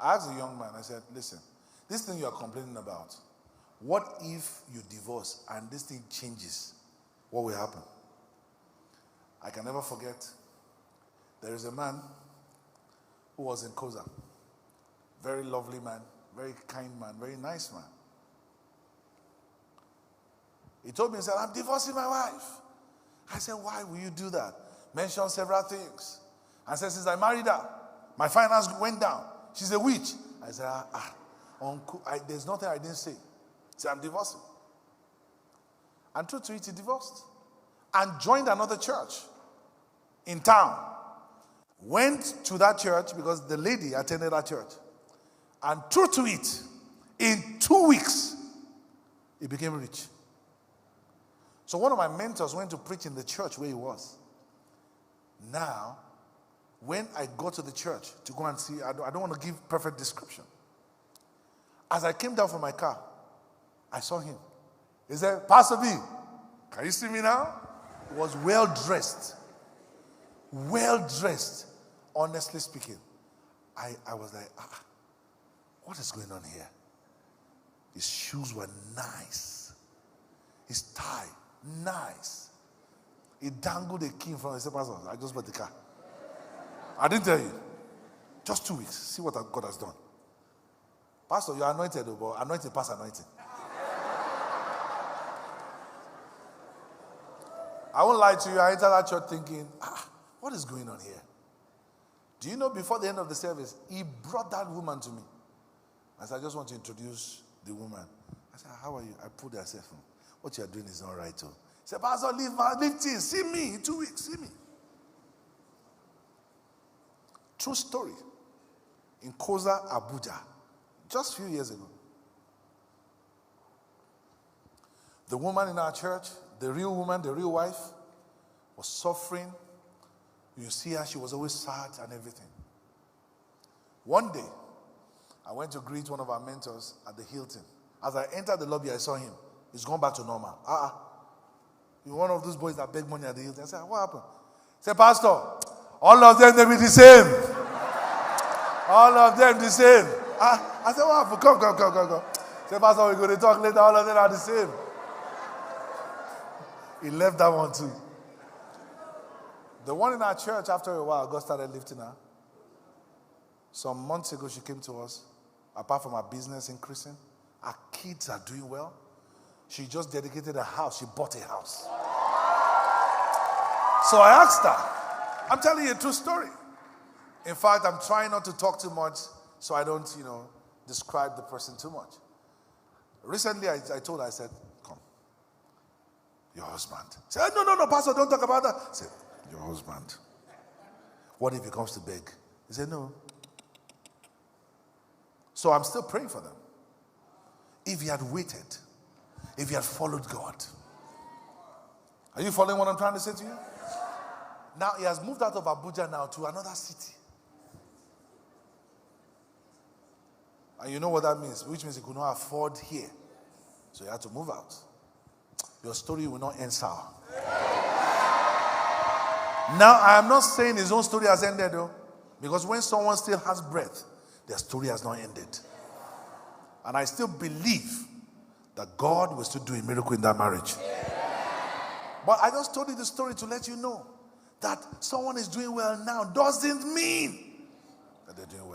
I asked the young man, I said, listen, this thing you are complaining about, what if you divorce and this thing changes? What will happen? I can never forget, there is a man who was in Coza. Very lovely man, very kind man, very nice man. He told me, he said, I'm divorcing my wife. I said, why will you do that? Mentioned several things. I said, since I married her, my finance went down. She's a witch. I said, uncle, there's nothing I didn't say. He said, I'm divorcing. And true to it, he divorced. And joined another church in town. Went to that church because the lady attended that church. And true to it, in 2 weeks, he became rich. So one of my mentors went to preach in the church where he was. Now, when I got to the church to go and see, I don't want to give perfect description. As I came down from my car, I saw him. He said, Pastor B, can you see me now? He was well dressed. Well dressed, honestly speaking. I was like, what is going on here? His shoes were nice. His tie, nice. He dangled a key in front of his pastor. I just bought the car. I didn't tell you. Just 2 weeks. See what God has done. Pastor, you're anointed, but anointed past anointing. I won't lie to you. I entered that church thinking, what is going on here? Do you know before the end of the service, he brought that woman to me. I said, I just want to introduce the woman. I said, how are you? I pulled her. I said, what you are doing is not right. Too. He said, Pastor, leave things. See me in 2 weeks. See me. True story. In Coza, Abuja. Just a few years ago. The woman in our church, the real woman, the real wife, was suffering. You see her, she was always sad and everything. One day, I went to greet one of our mentors at the Hilton. As I entered the lobby, I saw him. He's gone back to normal. You're one of those boys that beg money at the Hilton. I said, what happened? He said, Pastor, all of them, they be the same. All of them the same. I said, what happened? Come. He said, Pastor, we're going to talk later. All of them are the same. He left that one too. The one in our church, after a while, God started lifting her. Some months ago, she came to us. Apart from her business increasing, her kids are doing well. She just dedicated a house. She bought a house. So I asked her. I'm telling you a true story. In fact, I'm trying not to talk too much so I don't, describe the person too much. Recently, I told her, I said, come. Your husband. She said, no, Pastor, don't talk about that. I said, your husband. What if he comes to beg? He said, no. So I'm still praying for them. If he had waited, if he had followed God. Are you following what I'm trying to say to you? Now he has moved out of Abuja now to another city. And you know what that means, which means he could not afford here. So he had to move out. Your story will not end sour. Now, I am not saying his own story has ended though. Because when someone still has breath, their story has not ended. And I still believe that God will still do a miracle in that marriage. But I just told you the story to let you know that someone is doing well now doesn't mean that they're doing well.